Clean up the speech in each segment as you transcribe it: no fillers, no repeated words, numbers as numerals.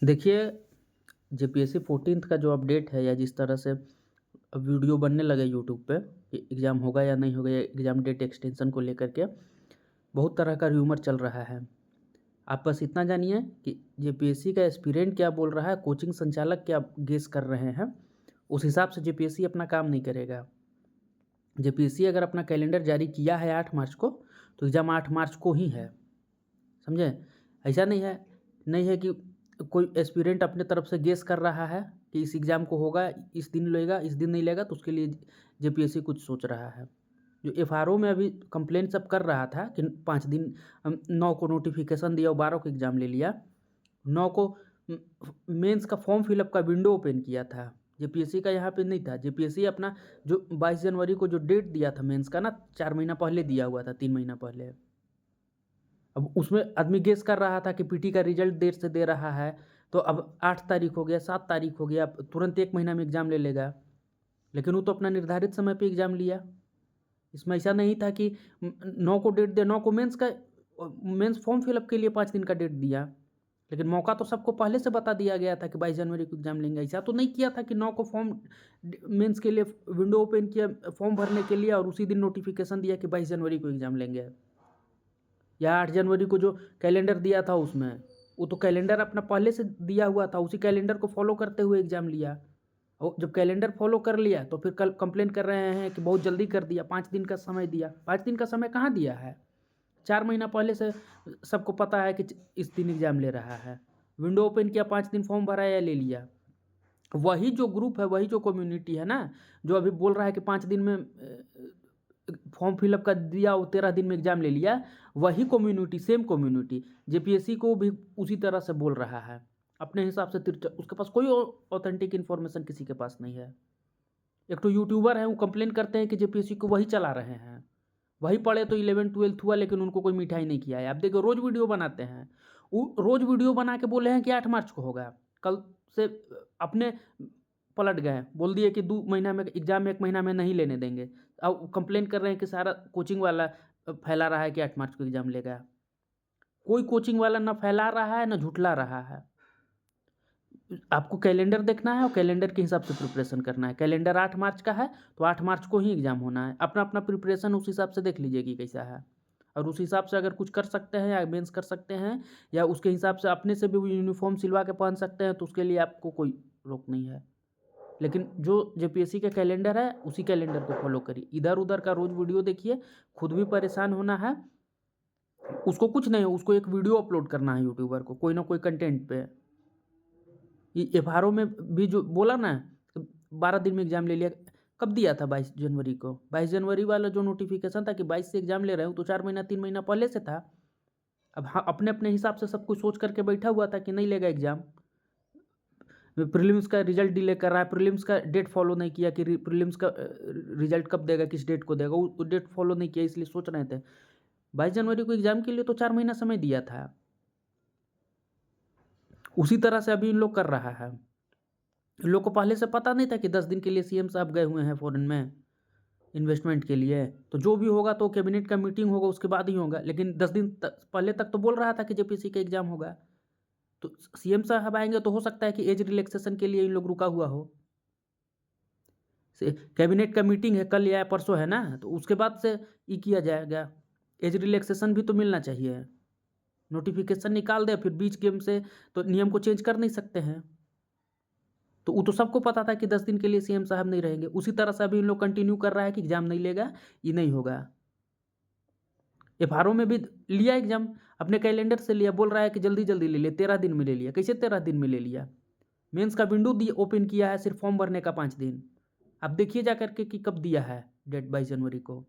देखिए, JPSC 14th का जो अपडेट है या जिस तरह से अब वीडियो बनने लगे यूट्यूब पे कि एग्ज़ाम होगा या नहीं होगा, या एग्ज़ाम डेट एक्सटेंशन को लेकर के बहुत तरह का र्यूमर चल रहा है। आप बस इतना जानिए कि जेपीएससी का एस्पिरेंट क्या बोल रहा है, कोचिंग संचालक क्या गेस कर रहे हैं, उस हिसाब से जेपीएससी अपना काम नहीं करेगा। जेपीएससी अगर अपना कैलेंडर जारी किया है 8 मार्च को, तो एग्ज़ाम 8 मार्च को ही है, समझे? ऐसा नहीं है कि कोई एस्पिरेंट अपने तरफ से गेस कर रहा है कि इस एग्ज़ाम को होगा, इस दिन लेगा, इस दिन नहीं लेगा, तो उसके लिए जेपीएससी कुछ सोच रहा है। जो एफआरओ में अभी कंप्लेंट सब कर रहा था कि 5 दिन 9 को नोटिफिकेशन दिया और 12 को एग्ज़ाम ले लिया। 9 को मेंस का फॉर्म फिलअप का विंडो ओपन किया था। जेपीएससी का यहाँ पे नहीं था। जेपीएससी अपना जो 22 जनवरी को जो डेट दिया था मेंस का ना, 4 महीना पहले दिया हुआ था, 3 महीना पहले। अब उसमें आदमी गेस कर रहा था कि पीटी का रिजल्ट देर से दे रहा है, तो अब 8 तारीख हो गया, 7 तारीख हो गया, अब तुरंत 1 महीना में एग्ज़ाम ले लेगा। लेकिन वो तो अपना निर्धारित समय पे एग्ज़ाम लिया। इसमें ऐसा नहीं था कि 9 को डेट दिया, 9 को मेंस फॉर्म फिलअप के लिए 5 दिन का डेट दिया। लेकिन मौका तो सबको पहले से बता दिया गया था कि 22 जनवरी को एग्ज़ाम लेंगे। ऐसा तो नहीं किया था कि 9 को मेंस के लिए विंडो ओपन किया फॉर्म भरने के लिए और उसी दिन नोटिफिकेशन दिया कि 22 जनवरी को एग्ज़ाम लेंगे। या 8 जनवरी को जो कैलेंडर दिया था उसमें, वो तो कैलेंडर अपना पहले से दिया हुआ था, उसी कैलेंडर को फॉलो करते हुए एग्ज़ाम लिया। और जब कैलेंडर फॉलो कर लिया तो फिर कल कंप्लेन कर रहे हैं कि बहुत जल्दी कर दिया, 5 दिन का समय दिया। 5 दिन का समय कहाँ दिया है? 4 महीना पहले से सबको पता है कि इस दिन एग्ज़ाम ले रहा है। विंडो ओपन किया, 5 दिन फॉर्म भरा या ले लिया। वही जो ग्रुप है, वही जो कम्युनिटी है ना, जो अभी बोल रहा है कि 5 दिन में फॉर्म फिलअप कर दिया और 13 दिन में एग्ज़ाम ले लिया, वही कम्युनिटी, सेम कम्युनिटी जेपीएससी को भी उसी तरह से बोल रहा है। अपने हिसाब से उसके पास कोई ऑथेंटिक इन्फॉर्मेशन किसी के पास नहीं है। एक तो यूट्यूबर हैं, वो कंप्लेन करते हैं कि जेपीएससी को वही चला रहे हैं। वही पढ़े तो 11th-12th हुआ, लेकिन उनको कोई मिठाई नहीं खिलाया। आप देखो रोज़ वीडियो बनाते हैं। वो रोज़ वीडियो बना के बोले हैं कि 8 मार्च को होगा। कल से अपने पलट गए, बोल दिए कि 2 महीना में एग्ज़ाम, 1 महीना में नहीं लेने देंगे। अब कंप्लेन कर रहे हैं कि सारा कोचिंग वाला फैला रहा है कि 8 मार्च को एग्ज़ाम लेगा। कोई कोचिंग वाला ना फैला रहा है, ना झुठला रहा है। आपको कैलेंडर देखना है और कैलेंडर के हिसाब से प्रिपरेशन करना है। कैलेंडर 8 मार्च का है, तो 8 मार्च को ही एग्ज़ाम होना है। अपना-अपना प्रिपरेशन उस हिसाब से देख लीजिए कि कैसा है। और उस हिसाब से अगर कुछ कर सकते हैं या मेंस कर सकते हैं, या उसके हिसाब से अपने से भी वो यूनिफ़ॉर्म सिलवा के पहन सकते हैं, तो उसके लिए आपको कोई रोक नहीं है। लेकिन जो जेपीएससी का कैलेंडर है, उसी कैलेंडर को फॉलो करिए। इधर-उधर का रोज़ वीडियो देखिए, खुद भी परेशान होना है। उसको कुछ नहीं है, उसको एक वीडियो अपलोड करना है यूट्यूबर को, कोई ना कोई कंटेंट पे। ये एफआरओ में भी जो बोला ना, 12 दिन में एग्ज़ाम ले लिया, कब दिया था? 22 जनवरी को। 22 जनवरी वाला जो नोटिफिकेशन था कि 22 से एग्ज़ाम ले रहे हो, तो 4 महीना 3 महीना पहले से था। अब हाँ, अपने-अपने हिसाब से सब कुछ सोच करके बैठा हुआ था कि नहीं लेगा एग्ज़ाम। प्रीलिम्स का रिजल्ट डिले कर रहा है, प्रीलिम्स का डेट फॉलो नहीं किया कि प्रीलिम्स का रिजल्ट कब देगा, किस डेट को देगा, वो डेट फॉलो नहीं किया, इसलिए सोच रहे थे। 22 जनवरी को एग्ज़ाम के लिए तो 4 महीना समय दिया था। उसी तरह से अभी इन लोग कर रहा है। इन लोग को पहले से पता नहीं था कि 10 दिन के लिए सीएम साहब गए हुए हैं फॉरेन में इन्वेस्टमेंट के लिए, तो जो भी होगा तो कैबिनेट का मीटिंग होगा, उसके बाद ही होगा। लेकिन 10 दिन पहले तक तो बोल रहा था कि जेपीएससी का एग्ज़ाम होगा। तो सीएम साहब आएंगे तो हो सकता है कि एज रिलैक्सेशन के लिए इन लोग रुका हुआ हो। कैबिनेट का मीटिंग है कल या परसों है ना, तो उसके बाद से ये किया जाएगा। एज रिलैक्सेशन भी तो मिलना चाहिए। नोटिफिकेशन निकाल दे फिर बीच गेम से, तो नियम को चेंज कर नहीं सकते हैं। तो वो तो सबको पता था कि 10 दिन के लिए सीएम साहब नहीं रहेंगे। उसी तरह से अभी इन लोग कंटिन्यू कर रहा है कि एग्ज़ाम नहीं लेगा, ये नहीं होगा। एफआरओ में भी लिया एग्ज़ाम, अपने कैलेंडर से लिया, बोल रहा है कि जल्दी-जल्दी ले लिया, 13 दिन में ले लिया। कैसे 13 दिन में ले लिया? मेंस का विंडो ओपन किया है सिर्फ फॉर्म भरने का 5 दिन। आप देखिए जा करके कि कब दिया है डेट, 22 जनवरी को।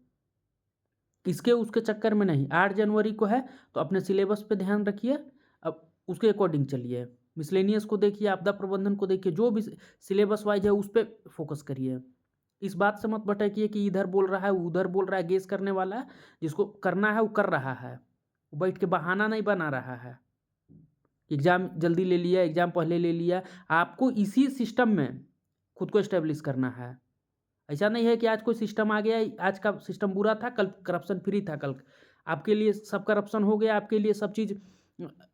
किसके उसके चक्कर में नहीं। 8 जनवरी को है, तो अपने सिलेबस पे ध्यान रखिए, अब उसके अकॉर्डिंग चलिए। मिसलेनियस को देखिए, आपदा प्रबंधन को देखिए, जो भी सिलेबस वाइज है उस पे फोकस करिए। इस बात से मत भटकिए कि इधर बोल रहा है, उधर बोल रहा है। गेस करने वाला जिसको करना है वो कर रहा है, वो बैठ के बहाना नहीं बना रहा है। एग्ज़ाम जल्दी ले लिया, एग्ज़ाम पहले ले लिया। आपको इसी सिस्टम में खुद को एस्टेब्लिश करना है। ऐसा नहीं है कि आज कोई सिस्टम आ गया, आज का सिस्टम बुरा था, कल करप्शन फ्री था। कल आपके लिए सब करप्शन हो गया, आपके लिए सब चीज़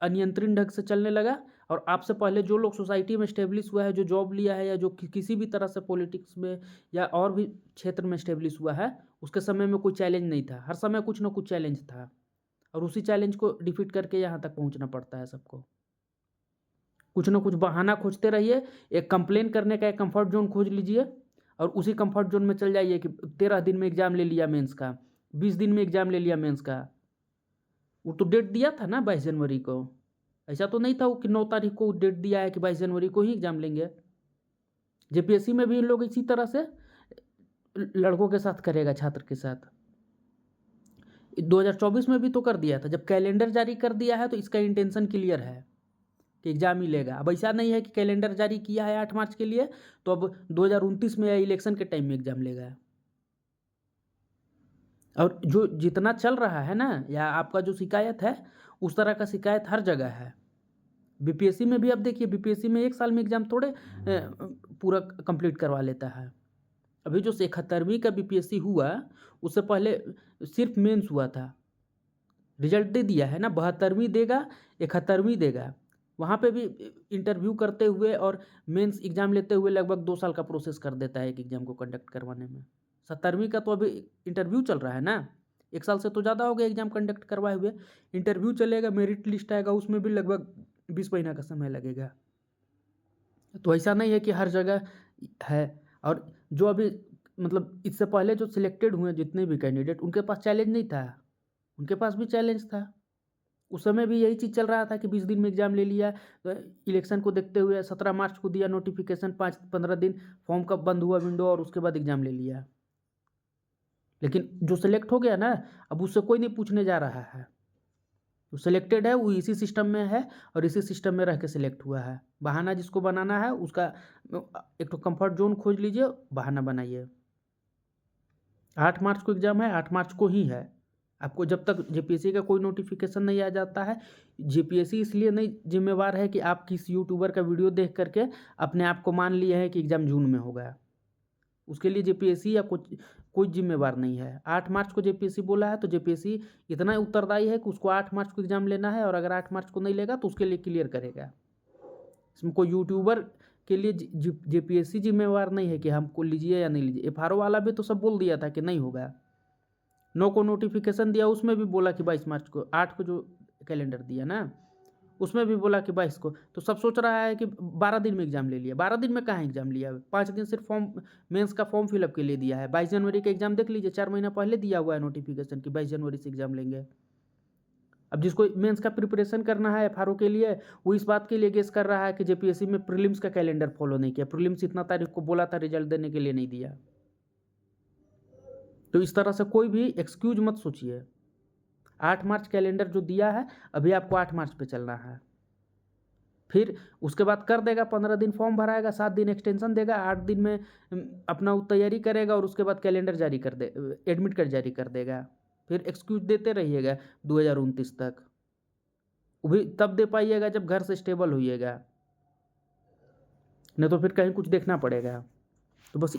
अनियंत्रित ढंग से चलने लगा, और आपसे पहले जो लोग सोसाइटी में एस्टेब्लिश हुआ है, जो जॉब लिया है या जो किसी भी तरह से पॉलिटिक्स में या और भी क्षेत्र में एस्टेब्लिश हुआ है, उसके समय में कोई चैलेंज नहीं था। हर समय कुछ ना कुछ चैलेंज था और उसी चैलेंज को डिफीट करके यहाँ तक पहुँचना पड़ता है सबको। कुछ ना कुछ बहाना खोजते रहिए, एक कंप्लेन करने का एक कंफर्ट जोन खोज लीजिए और उसी कंफर्ट जोन में चल जाइए कि 13 दिन में एग्ज़ाम ले लिया मेंस का, 20 दिन में एग्ज़ाम ले लिया मेंस का। वो तो डेट दिया था ना 22 जनवरी को। ऐसा तो नहीं था वो कि 9 तारीख को डेट दिया है कि 22 जनवरी को ही एग्ज़ाम लेंगे। जेपीएससी में भी इन लोग इसी तरह से लड़कों के साथ करेगा, छात्र के साथ। 2024 में भी तो कर दिया था। जब कैलेंडर जारी कर दिया है तो इसका इंटेंशन क्लियर है कि एग्ज़ाम ही लेगा। अब ऐसा नहीं है कि कैलेंडर जारी किया है 8 मार्च के लिए तो अब 2029 में या इलेक्शन के टाइम में एग्ज़ाम लेगा। और जो जितना चल रहा है ना, या आपका जो शिकायत है, उस तरह का शिकायत हर जगह है। बीपीएससी में भी अब देखिए, बीपीएससी में 1 साल में एग्ज़ाम थोड़े पूरा कंप्लीट करवा लेता है। अभी जो 71वीं का बीपीएससी हुआ, उससे पहले सिर्फ मेंस हुआ था। रिजल्ट दे दिया है ना, 72वीं देगा, 71वीं देगा। वहाँ पे भी इंटरव्यू करते हुए और मेंस एग्ज़ाम लेते हुए लगभग 2 साल का प्रोसेस कर देता है एक एग्ज़ाम को कंडक्ट करवाने में। 70वीं का तो अभी इंटरव्यू चल रहा है ना, 1 साल से तो ज़्यादा हो गया एग्ज़ाम कंडक्ट करवाए हुए। इंटरव्यू चलेगा, मेरिट लिस्ट आएगा, उसमें भी लगभग 20 महीना का समय लगेगा। तो ऐसा नहीं है कि हर जगह है। और जो अभी मतलब इससे पहले जो सिलेक्टेड हुए जितने भी कैंडिडेट, उनके पास चैलेंज नहीं था, उनके पास भी चैलेंज था। उस समय भी यही चीज़ चल रहा था कि 20 दिन में एग्ज़ाम ले लिया। तो इलेक्शन को देखते हुए 17 मार्च को दिया नोटिफिकेशन, 5-15 दिन फॉर्म कब बंद हुआ विंडो, और उसके बाद एग्ज़ाम ले लिया। लेकिन जो सेलेक्ट हो गया ना, अब उससे कोई नहीं पूछने जा रहा है। जो सिलेक्टेड है वो इसी सिस्टम में है और इसी सिस्टम में रह के सिलेक्ट हुआ है। बहाना जिसको बनाना है उसका एक तो कंफर्ट जोन खोज लीजिए, बहाना बनाइए। 8 मार्च को एग्ज़ाम है, 8 मार्च को ही है। आपको जब तक जेपीएससी का कोई नोटिफिकेशन नहीं आ जाता है, जेपीएससी इसलिए नहीं जिम्मेवार है कि आप किस यूट्यूबर का वीडियो देख करके अपने आप को मान लिए हैं कि एग्ज़ाम जून में होगा। उसके लिए जेपीएससी या कोई जिम्मेवार नहीं है। 8 मार्च को जेपीएससी बोला है तो जेपीएससी इतना उत्तरदायी है कि उसको 8 मार्च को एग्ज़ाम लेना है, और अगर 8 मार्च को नहीं लेगा तो उसके लिए क्लियर करेगा। इसमें कोई यूट्यूबर के लिए जेपीएससी जिम्मेवार नहीं है कि हमको लीजिए या नहीं लीजिए। एफआरओ वाला भी तो सब बोल दिया था कि नहीं होगा। 9 को नोटिफिकेशन दिया, उसमें भी बोला कि 22 मार्च को। 8 को जो कैलेंडर दिया ना, उसमें भी बोला कि 22 को। तो सब सोच रहा है कि 12 दिन में एग्ज़ाम ले लिया। 12 दिन में कहाँ एग्ज़ाम लिया? 5 दिन सिर्फ मेंस का फॉर्म फिलअप के लिए दिया है। 22 जनवरी का एग्ज़ाम देख लीजिए, 4 महीना पहले दिया हुआ है नोटिफिकेशन कि 22 जनवरी से एग्ज़ाम लेंगे। अब जिसको मेंस का प्रिपरेशन करना है एफआरओ के लिए, वो इस बात के लिए गेस कर रहा है कि जेपीएससी में प्रीलिम्स का कैलेंडर फॉलो नहीं किया। प्रीलिम्स इतना तारीख को बोला था, रिजल्ट देने के लिए नहीं दिया। तो इस तरह से कोई भी एक्सक्यूज मत सोचिए। 8 मार्च कैलेंडर जो दिया है, अभी आपको 8 मार्च पे चलना है। फिर उसके बाद कर देगा, 15 दिन फॉर्म भराएगा, 7 दिन एक्सटेंशन देगा, 8 दिन में अपना तैयारी करेगा और उसके बाद कैलेंडर जारी कर दे, एडमिट कार्ड जारी कर देगा। फिर एक्सक्यूज देते रहिएगा 2029 तक। वो भी तब दे पाइएगा जब घर से स्टेबल होइएगा, नहीं तो फिर कहीं कुछ देखना पड़ेगा। तो बस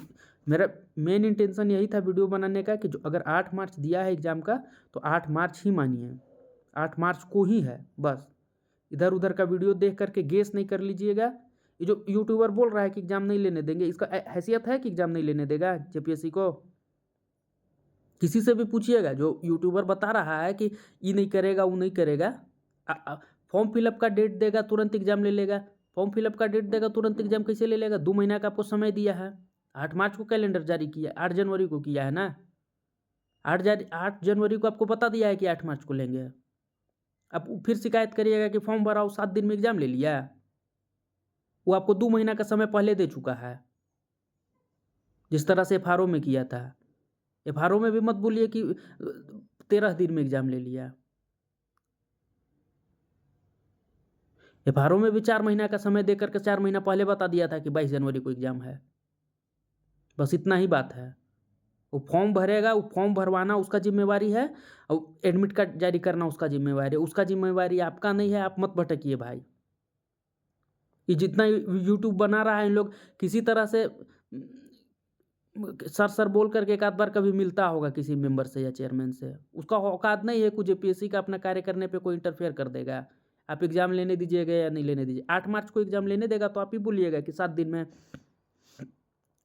मेरा मेन इंटेंशन यही था वीडियो बनाने का कि जो अगर 8 मार्च दिया है एग्ज़ाम का तो 8 मार्च ही मानिए, 8 मार्च को ही है बस। इधर उधर का वीडियो देख करके गेस नहीं कर लीजिएगा। ये जो यूट्यूबर बोल रहा है कि एग्ज़ाम नहीं लेने देंगे, इसका हैसियत है कि एग्ज़ाम नहीं लेने देगा जेपीएससी को? किसी से भी पूछिएगा, जो यूट्यूबर बता रहा है कि ये नहीं करेगा वो नहीं करेगा, फॉर्म फिलअप का डेट देगा तुरंत एग्ज़ाम ले लेगा। फॉर्म फिलअप का डेट देगा तुरंत एग्ज़ाम कैसे ले लेगा? 2 महीना का आपको समय दिया है। 8 मार्च को कैलेंडर जारी किया, 8 जनवरी को किया है ना। 8 जनवरी को आपको बता दिया है कि 8 मार्च को लेंगे। अब फिर शिकायत करिएगा कि फॉर्म भराओ, 7 दिन में एग्ज़ाम ले लिया। वो आपको 2 महीना का समय पहले दे चुका है, जिस तरह से एफआरओ में किया था। एफआरओ में भी मत बोलिए कि 13 दिन में एग्ज़ाम ले लिया। एफआरओ में भी 4 महीना का समय दे करके 4 महीना पहले बता दिया था कि 22 जनवरी को एग्ज़ाम है। बस इतना ही बात है। वो फॉर्म भरेगा, वो फॉर्म भरवाना उसका जिम्मेवारी है और एडमिट कार्ड जारी करना उसका जिम्मेवारी है। उसका जिम्मेवारी आपका नहीं है, आप मत भटकिए भाई। ये जितना यूट्यूब बना रहा है, इन लोग किसी तरह से सर बोल करके एक आध बार कभी मिलता होगा किसी मेंबर से या चेयरमैन से। उसका औकात नहीं है कुछ जेपीएससी का अपना कार्य करने पे कोई इंटरफेयर कर देगा। आप एग्ज़ाम लेने दीजिएगा या नहीं लेने दीजिए। 8 मार्च को एग्ज़ाम लेने देगा तो आप ही बोलिएगा कि 7 दिन में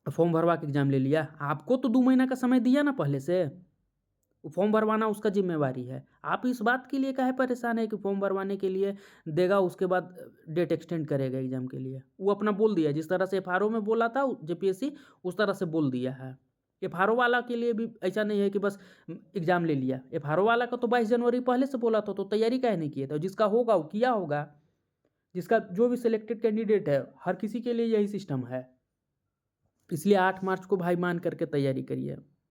फॉर्म भरवा के एग्ज़ाम ले लिया। आपको तो 2 महीना का समय दिया ना पहले से। फॉर्म भरवाना उसका ज़िम्मेवारी है। आप इस बात के लिए काहे परेशान हैं कि फॉर्म भरवाने के लिए देगा, उसके बाद डेट एक्सटेंड करेगा एग्ज़ाम के लिए। वो अपना बोल दिया, जिस तरह से एफआरओ में बोला था जेपीएससी, उस तरह से बोल दिया है। एफआरओ वाला के लिए भी ऐसा नहीं है कि बस एग्ज़ाम ले लिया। एफआरओ वाला का तो 22 जनवरी पहले से बोला था, तो तैयारी काहे नहीं किए थे? जिसका होगा वो किया होगा। जिसका जो भी सिलेक्टेड कैंडिडेट है, हर किसी के लिए यही सिस्टम है। इसलिए 8 मार्च को भाई मान करके तैयारी करिए।